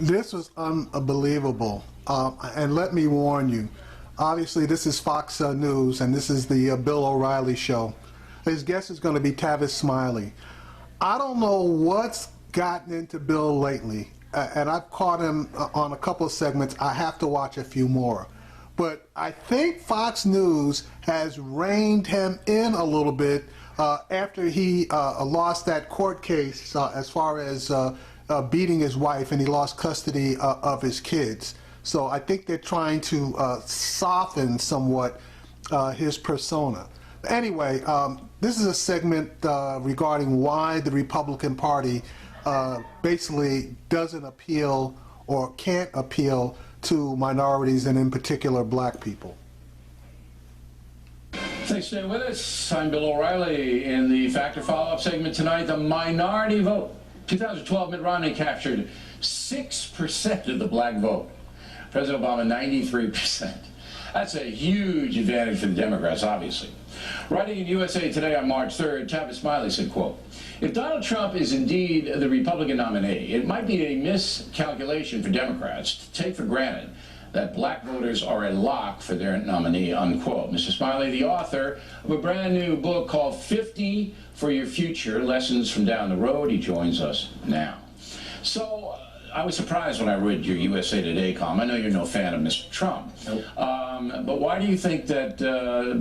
This was unbelievable. And let me warn you, obviously this is Fox News, and this is the Bill O'Reilly show. His guest is going to be Tavis Smiley. I don't know what's gotten into Bill lately, and I've caught him on a couple of segments. I have to watch a few more. But I think Fox News has reined him in a little bit after he lost that court case as far as beating his wife, and he lost custody of his kids. So I think they're trying to soften somewhat his persona. Anyway, this is a segment regarding why the Republican Party basically doesn't appeal or can't appeal to minorities, and in particular black people. Thanks for staying with us. I'm Bill O'Reilly. In the Factor Follow-Up segment tonight, the minority vote. 2012, Mitt Romney captured 6% of the black vote. President Obama, 93%. That's a huge advantage for the Democrats, obviously. Writing in USA Today on March 3rd, Tavis Smiley said, quote, "If Donald Trump is indeed the Republican nominee, it might be a miscalculation for Democrats to take for granted that black voters are a lock for their nominee," unquote. Mr. Smiley, the author of a brand new book called 50 for Your Future, Lessons from Down the Road. He joins us now. So I was surprised when I read your USA Today column. I know you're no fan of Mr. Trump. Nope. But why do you think that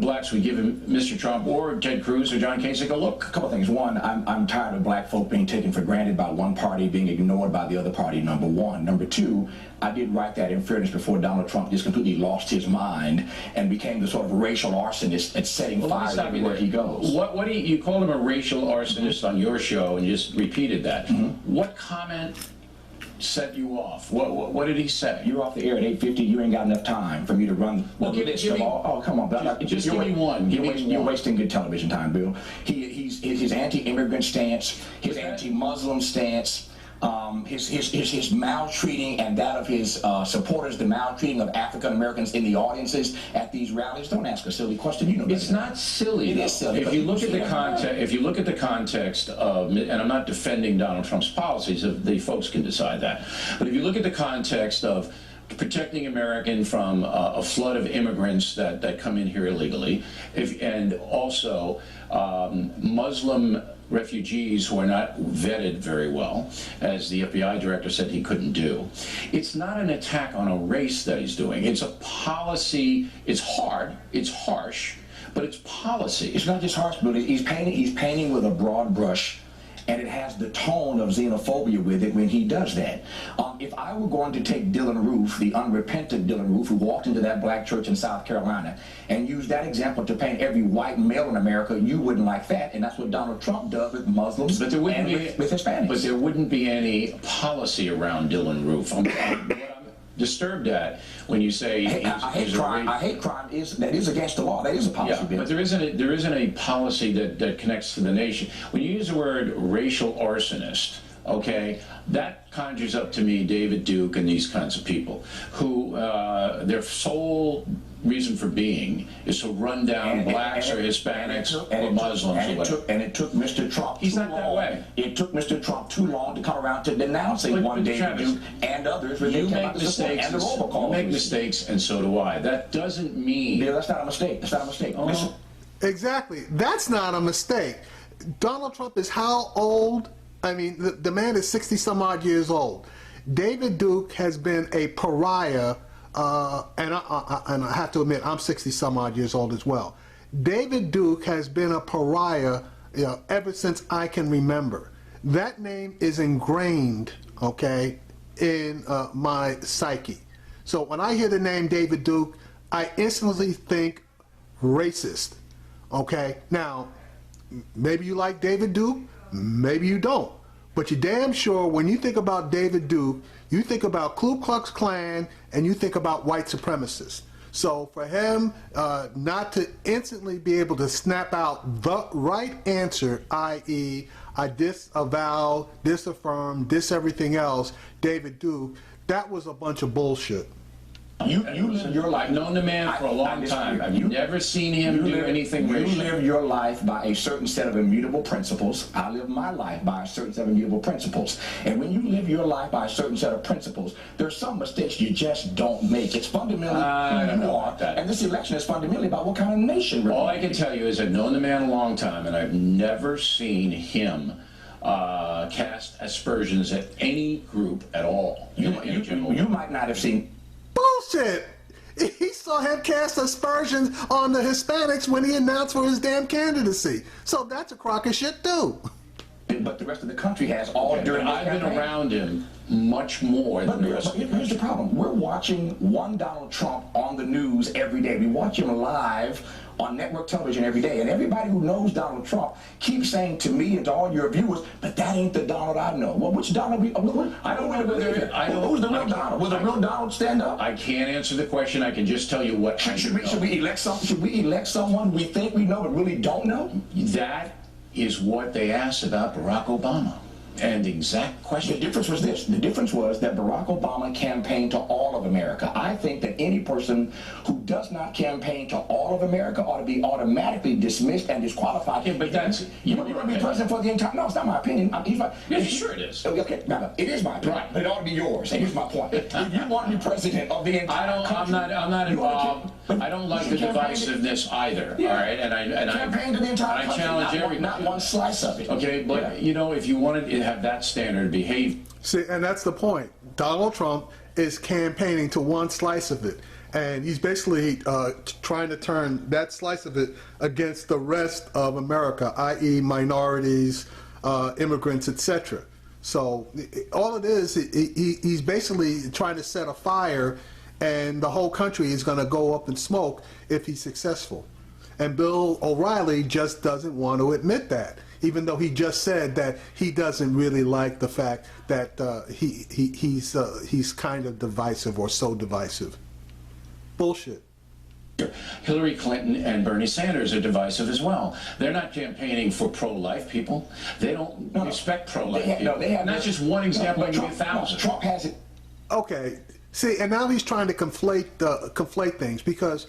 blacks would give him Mr. Trump or Ted Cruz or John Kasich a look? A couple of things. One, I'm tired of black folk being taken for granted by one party, being ignored by the other party, number one. Number two, I did write that in fairness before Donald Trump just completely lost his mind and became the sort of racial arsonist at setting fire everywhere he goes. What do you called him a racial arsonist on your show and just repeated that. Mm-hmm. What comment set you off? What did he say? You're off the air at 8:50. You ain't got enough time for me to run the list of all. Oh, come on, Bill. Just give me one. You're wasting good television time, Bill. His anti-immigrant stance, his anti-Muslim stance, his maltreating and that of his supporters, the maltreating of African Americans in the audiences at these rallies. Don't ask a silly question. You know better. It's not silly. It is silly. If you look at the context, if you look at the context of, and I'm not defending Donald Trump's policies, the folks can decide that. But if you look at the context of protecting American from a flood of immigrants that come in here illegally, and also Muslim refugees who are not vetted very well, as the FBI director said he couldn't do. It's not an attack on a race that he's doing. It's a policy. It's hard. It's harsh, but it's policy. It's not just harsh, but he's painting with a broad brush, and it has the tone of xenophobia with it when he does that. If I were going to take Dylan Roof, the unrepentant Dylan Roof, who walked into that black church in South Carolina, and use that example to paint every white male in America, you wouldn't like that, and that's what Donald Trump does with Muslims and with Hispanics. But there wouldn't be any policy around Dylan Roof. What I'm disturbed at when you say I hate crime. That is against the law. That is a policy. Yeah, but there isn't a policy that connects to the nation. When you use the word racial arsonist, okay, that conjures up to me David Duke and these kinds of people who their sole reason for being is to run down blacks or Hispanics or Muslims or whatever. And it took Mr. Trump He's not that way. It took Mr. Trump too long to come around to denouncing one David Duke and others. You make mistakes, you make mistakes, and so do I. That doesn't mean... Yeah, that's not a mistake. That's not a mistake. Listen. Exactly. That's not a mistake. Donald Trump is how old? I mean, the man is 60-some-odd years old. David Duke has been a pariah, and I have to admit, I'm 60-some-odd years old as well. David Duke has been a pariah, ever since I can remember. That name is ingrained, okay, in my psyche. So when I hear the name David Duke, I instantly think racist, okay? Now, maybe you like David Duke, maybe you don't. But you're damn sure when you think about David Duke, you think about Ku Klux Klan and you think about white supremacists. So for him not to instantly be able to snap out the right answer, i.e. I disavow, disaffirm, everything else, David Duke, that was a bunch of bullshit. You live your life. I've known the man for a long time. I've never seen him do anything racial. You live your life by a certain set of immutable principles. I live my life by a certain set of immutable principles. And when you live your life by a certain set of principles, there's some mistakes you just don't make. It's fundamentally who you are. And this election is fundamentally about what kind of nation we're All I can tell you is I've known the man a long time, and I've never seen him cast aspersions at any group at all. You might not have seen. Bullshit! He saw him cast aspersions on the Hispanics when he announced for his damn candidacy. So that's a crock of shit too. But the rest of the country has all during the I've been campaign. around him much more than the rest. But here's the problem. We're watching one Donald Trump on the news every day. We watch him live on network television every day. And everybody who knows Donald Trump keeps saying to me and to all your viewers, but that ain't the Donald I know. Well, which Donald? I don't know whether who's the real Donald. Will the real Donald stand up? I can't answer the question. I can just tell you what I Should know. we elect someone we think we know but really don't know? That is what they asked about Barack Obama. And the exact question. The difference was this. The difference was that Barack Obama campaigned to all of America. I think that any person who does not campaign to all of America ought to be automatically dismissed and disqualified. Yeah, but that's... You want to be president for the entire... No, it's not my opinion. Yeah, sure it is. Okay, no, it is my opinion. Right. But it ought to be yours. And here's my point. If you want to be president of the entire country... I'm not involved. I don't like the divisiveness either. Yeah. All right, and I campaign to the entire country. challenge everybody. Not one slice of it. Okay, but you know, if you wanted to have that standard of behavior. See, and that's the point. Donald Trump is campaigning to one slice of it. And he's basically trying to turn that slice of it against the rest of America, i.e. minorities, immigrants, etc. So all it is, he's basically trying to set a fire, and the whole country is going to go up in smoke if he's successful. And Bill O'Reilly just doesn't want to admit that, even though he just said that he doesn't really like the fact that he's kind of divisive or so divisive. Bullshit. Hillary Clinton and Bernie Sanders are divisive as well. They're not campaigning for pro-life people. They don't respect pro-life people. They have not just one example, maybe 1,000. Trump has it. Okay. See, and now he's trying to conflate things, because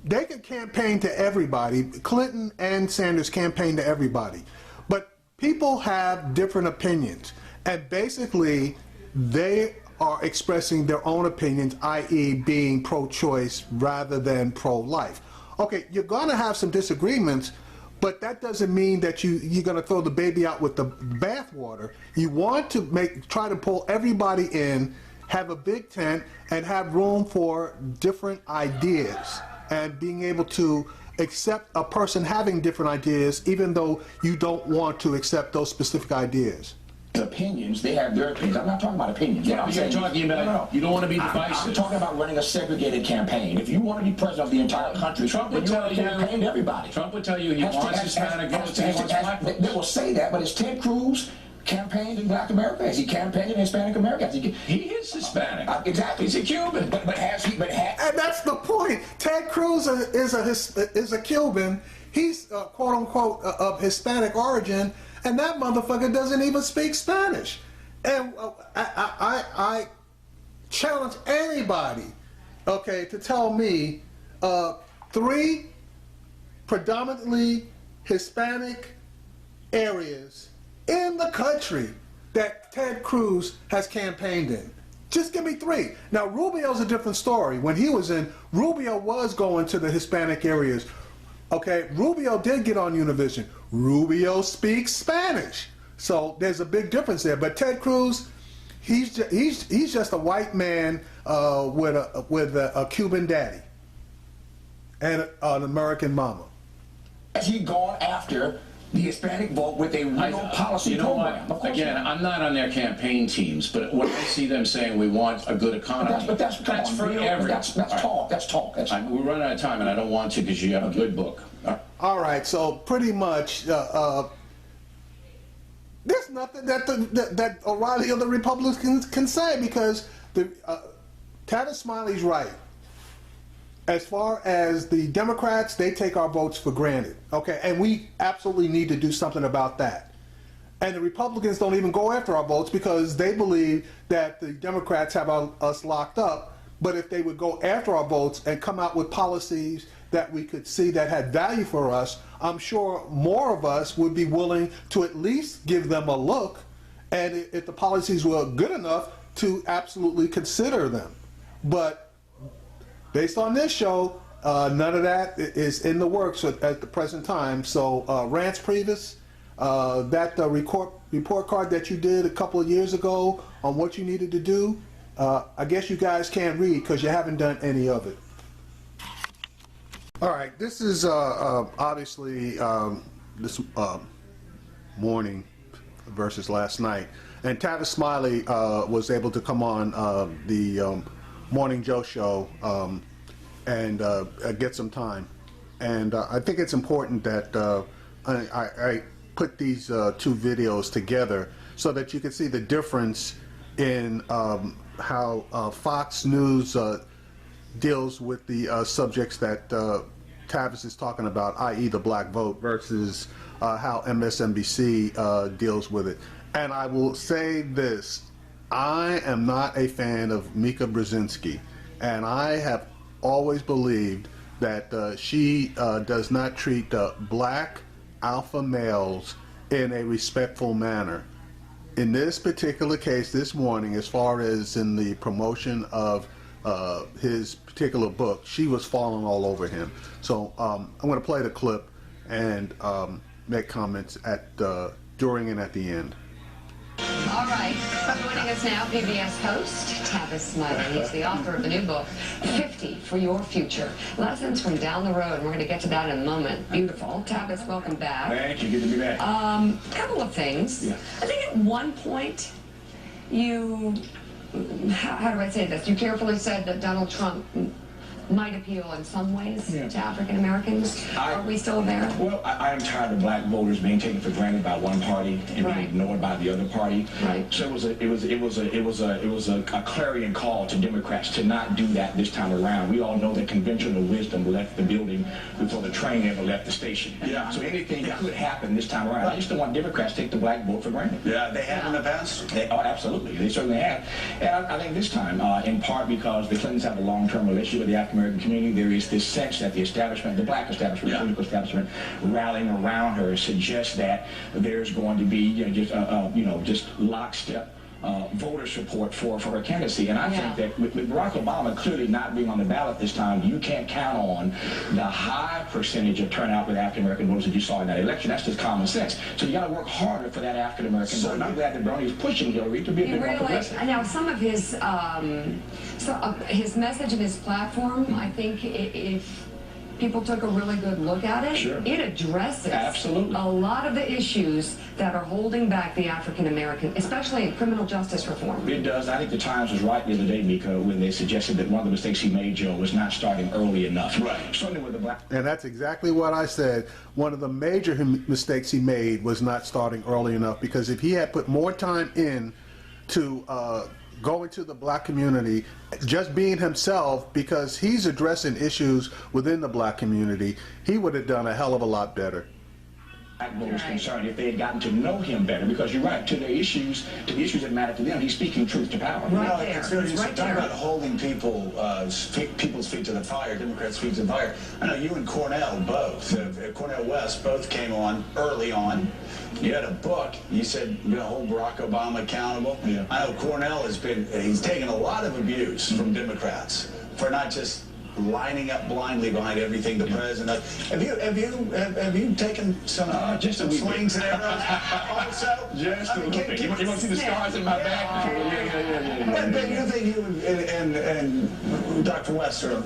they can campaign to everybody. Clinton and Sanders campaign to everybody. But people have different opinions. And basically, they are expressing their own opinions, i.e. being pro-choice rather than pro-life. Okay, you're going to have some disagreements, but that doesn't mean that you're going to throw the baby out with the bathwater. You want to try to pull everybody in, have a big tent, and have room for different ideas, and being able to accept a person having different ideas, even though you don't want to accept those specific ideas. Opinions, they have their opinions. I'm not talking about opinions. Yeah, you're talking about, you don't want to be divisive. I'm talking about running a segregated campaign. If you want to be president of the entire country, Trump would you tell you, campaign to everybody. Trump would tell you he wants Hispanic votes and he wants black votes. They will say that, but it's Ted Cruz campaigned in Black America? Has he campaiged in Hispanic America? He is Hispanic. Exactly. He's a Cuban. But has he? And that's the point. Ted Cruz is a Cuban. He's quote unquote of Hispanic origin, and that motherfucker doesn't even speak Spanish. And I challenge anybody, okay, to tell me 3 predominantly Hispanic areas in the country that Ted Cruz has campaigned in. Just give me 3. Now, Rubio's a different story. When he was in, Rubio was going to the Hispanic areas. Okay, Rubio did get on Univision. Rubio speaks Spanish. So there's a big difference there. But Ted Cruz, he's just a white man with a Cuban daddy and an American mama. Has he gone after the Hispanic vote with a real policy program? Again, I'm not on their campaign teams, but when I see them saying we want a good economy, that's for everyone. That's talk. That's talk. We're running out of time, and I don't want to because you have a good book. All right, so pretty much, there's nothing that O'Reilly or the Republicans can say, because Tavis Smiley's right. As far as the Democrats, they take our votes for granted. Okay, and we absolutely need to do something about that. And the Republicans don't even go after our votes because they believe that the Democrats have us locked up. But if they would go after our votes and come out with policies that we could see that had value for us, I'm sure more of us would be willing to at least give them a look, and if the policies were good enough, to absolutely consider them. But based on this show, none of that is in the works at the present time. So Rance Priebus, that report card that you did a couple of years ago on what you needed to do, I guess you guys can't read because you haven't done any of it. All right, this is obviously this morning versus last night. And Tavis Smiley was able to come on the Morning Joe show and get some time. And I think it's important that I put these two videos together so that you can see the difference in how Fox News deals with the subjects that Tavis is talking about, i.e. the black vote, versus how MSNBC deals with it. And I will say this, I am not a fan of Mika Brzezinski, and I have always believed that she does not treat black alpha males in a respectful manner. In this particular case this morning, as far as in the promotion of his particular book, she was falling all over him. So I'm going to play the clip and make comments at during and at the end. All right, joining us now, PBS host Tavis Smiley. He's the author of the new book, 50 for Your Future, Lessons from Down the Road. We're going to get to that in a moment. Beautiful. Tavis, welcome back. Thank you. Good to be back. Couple of things. Yeah. I think at one point you, how do I say this? You carefully said that Donald Trump might appeal in some ways to African Americans. Are we still there? Well, I am tired of black voters being taken for granted by one party and being ignored by the other party. Right. So it was a clarion call to Democrats to not do that this time around. We all know that conventional wisdom left the building before the train ever left the station. Yeah. So anything could happen this time around. I just don't want Democrats to take the black vote for granted. Yeah, they have in the past. Absolutely, they certainly have. And I think this time, in part because the Clintons have a long-term relationship with the African American community, there is this sense that the establishment, the black establishment, the political establishment, rallying around her suggests that there's going to be just lockstep voter support for her candidacy. And I think that with Barack Obama clearly not being on the ballot this time, you can't count on the high percentage of turnout with African American voters that you saw in that election. That's just common sense. So you got to work harder for that African American vote. And I'm glad that Bernie is pushing Hillary to be a bit more progressive. Now, some of his message and his platform, I think if people took a really good look at it, it addresses a lot of the issues that are holding back the African American, especially in criminal justice reform. It does. I think the Times was right the other day, Mika, when they suggested that one of the mistakes he made, Joe, was not starting early enough. Right. Certainly with the black. And that's exactly what I said. One of the major mistakes he made was not starting early enough, because if he had put more time in to going to the black community, just being himself, because he's addressing issues within the black community, he would have done a hell of a lot better. Black voters concerned if they had gotten to know him better, because you're right, to the issues that matter to them, he's speaking truth to power. It's very talking about holding people's feet to the fire, Democrats' feet to the fire. I know you and Cornell both, Cornell West, both came on early on. You had a book. You said you're going to hold Barack Obama accountable. Yeah. I know Cornell he's taken a lot of abuse from Democrats for not just lining up blindly behind everything the president. Have you taken some just a swings and arrows also? Just a little bit. You want to see the scars in my back? But you think you and Dr. West are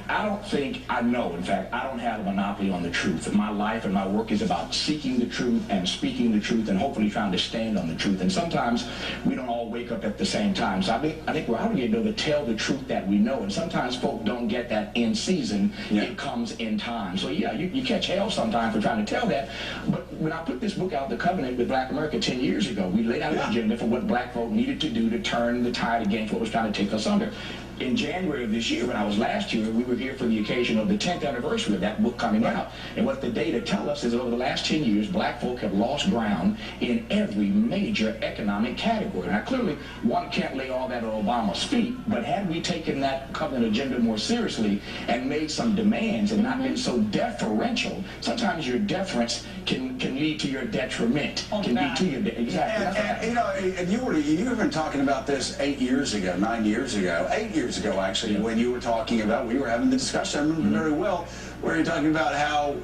I don't think I know. In fact, I don't have a monopoly on the truth. My life and my work is about seeking the truth and speaking the truth and hopefully trying to stand on the truth. And sometimes we don't all wake up at the same time. So I think we're obligated to tell the truth that we know. And sometimes folk don't get that in season. It comes in time. So yeah, you catch hell sometimes for trying to tell that. But when I put this book out, The Covenant with Black America, 10 years ago, we laid out an agenda for what black folk needed to do to turn the tide against what was trying to take us under. in January of this year, when I was last year, we were here for the occasion of the 10th anniversary of that book coming out. And what the data tell us is that over the last 10 years, black folk have lost ground in every major economic category. Now, clearly, one can't lay all that at Obama's feet, but had we taken that covenant agenda more seriously and made some demands and not been so deferential, sometimes your deference can lead to your detriment. Can lead to your exactly. And you know, and you were even talking about this 8 years ago, 9 years ago, 8 years ago actually, when you were talking about, we were having the discussion, I remember very well, where you're talking about how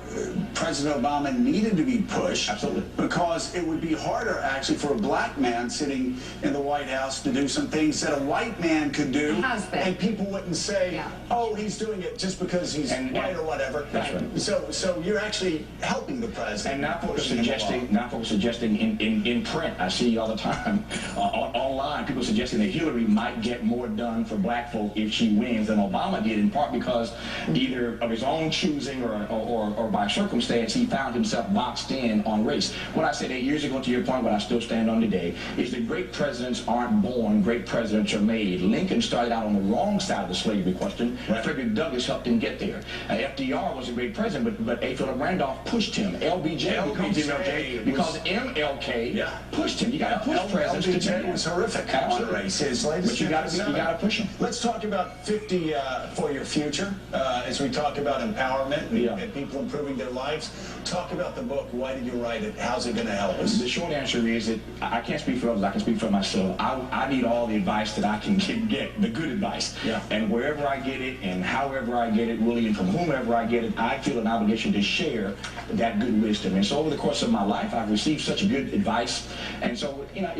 President Obama needed to be pushed. Absolutely. Because it would be harder actually for a black man sitting in the White House to do some things that a white man could do. And people wouldn't say, oh, he's doing it just because he's white or whatever. That's right. So you're actually helping the president. And now folks are suggesting in print, I see all the time, online, people suggesting that Hillary might get more done for black folk if she wins than Obama did, in part because either of his own choosing or by circumstance, he found himself boxed in on race. What I said 8 years ago, to your point, what I still stand on today, is that great presidents aren't born, great presidents are made. Lincoln started out on the wrong side of the slavery question. Frederick Douglass helped him get there. FDR was a great president, but A. Philip Randolph pushed him. LBJ becomes MLK because MLK pushed him. You got to push presidents. LBJ was horrific on race. But you got to push him. Let's talk about 50 for your future as we talk about empowerment and people improving their lives. Talk about the book. Why did you write it? How's it going to help us? The short answer is that I can't speak for others. I can speak for myself. I need all the advice that I can get, the good advice. And wherever I get it and however I get it, really, and from whomever I get it, I feel an obligation to share that good wisdom. And so over the course of my life, I've received such good advice. And so, you know,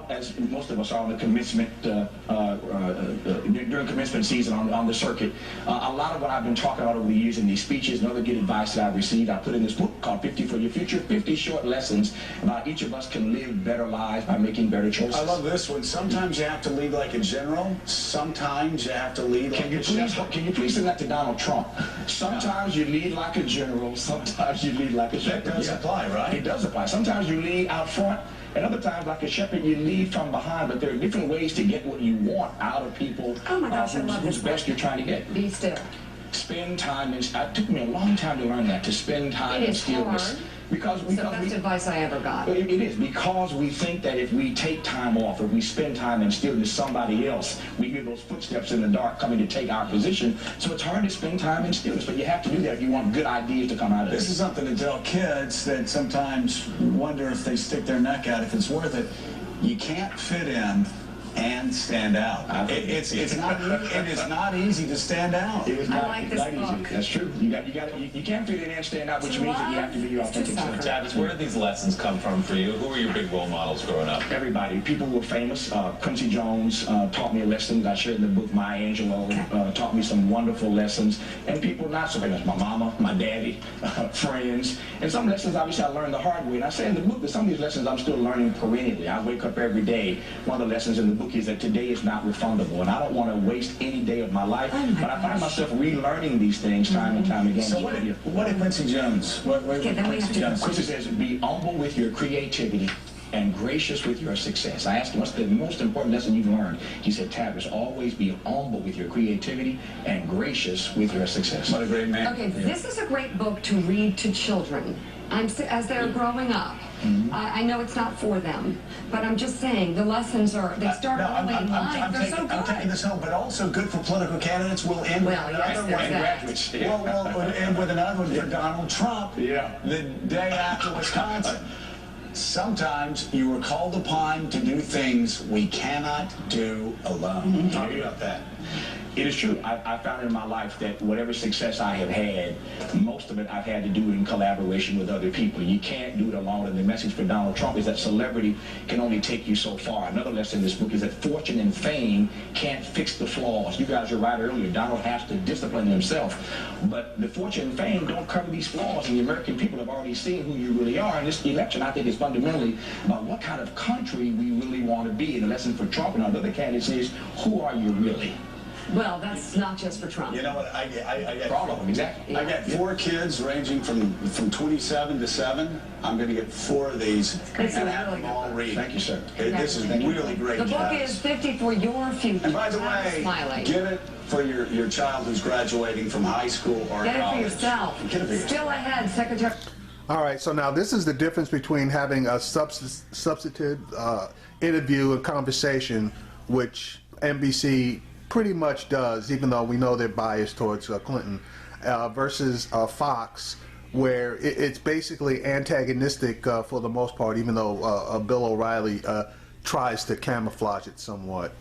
as most of us are on the commencement, during commencement season on the circuit, a lot of what I've been talking about over the years in these speeches and other good advice that I've received, I put in this book called 50 for Your Future, 50 short lessons about each of us can live better lives by making better choices. I love this one. Sometimes you have to lead like a general. Sometimes you have to lead like a shepherd. Can you please send that to Donald Trump? Sometimes you lead like a general. Sometimes you lead like a shepherd. That does apply, right? It does apply. Sometimes you lead out front. And other times, like a shepherd, you lead from behind, but there are different ways to get what you want out of people. Oh my gosh, I love whose this best you're trying to get. Be still. Spend time, and it took me a long time to learn that, to spend time in stillness. Because it's the best advice I ever got. It is, because we think that if we take time off, if we spend time in stillness, somebody else, we hear those footsteps in the dark coming to take our position. So it's hard to spend time in stillness, but you have to do that if you want good ideas to come out of it. This is something to tell kids that sometimes wonder if they stick their neck out, if it's worth it. You can't fit in and stand out. It is not easy to stand out. It is not, I like this book. Easy. That's true. You can't fit in and stand out, which means that you have to be your authentic self. Tavis, where did these lessons come from for you? Who were your big role models growing up? Everybody. People who were famous. Quincy Jones taught me a lesson. I shared in the book. Maya Angelou taught me some wonderful lessons. And people not so famous. My mama, my daddy, friends. And some lessons, obviously, I learned the hard way. And I say in the book that some of these lessons I'm still learning perennially. I wake up every day. One of the lessons in the book is that today is not refundable, and I don't want to waste any day of my life. But I find myself relearning these things time and time again. So what did Quincy Jones? Quincy says, be humble with your creativity and gracious with your success. I asked him, what's the most important lesson you've learned? He said, Tavis, always be humble with your creativity and gracious with your success. What a great man. Okay, this is a great book to read to children as they're growing up. I know it's not for them, but I'm just saying the lessons they start early in life. They're so good. I'm taking this home, but also good for political candidates. We'll end with another one. And graduates. We'll end with another one for Donald Trump the day after Wisconsin. Sometimes you are called upon to do things we cannot do alone. Talk about that. It is true. I found in my life that whatever success I have had, most of it I've had to do in collaboration with other people. You can't do it alone. And the message for Donald Trump is that celebrity can only take you so far. Another lesson in this book is that fortune and fame can't fix the flaws. You guys are right earlier. Donald has to discipline himself. But the fortune and fame don't cover these flaws. And the American people have already seen who you really are. And this election, I think, is fundamentally about what kind of country we really want to be. And the lesson for Trump and other candidates is, who are you really? Well, that's not just for Trump. You know what? I For all of them, exactly. I got 4 kids ranging from 27 to 7. I'm going to get 4 of these It's and a have really them all read. Thank you, sir. This is really great. The book Tavis. is 50 for Your Future. And by the Tavis way, Smiley. get it for your child who's graduating from high school or Get it for college. yourself. Get it for yourself. Still ahead, Secretary. All right, so now this is the difference between having a substantive interview and conversation, which NBC pretty much does, even though we know they're biased towards Clinton, versus Fox, where it's basically antagonistic for the most part, even though Bill O'Reilly tries to camouflage it somewhat.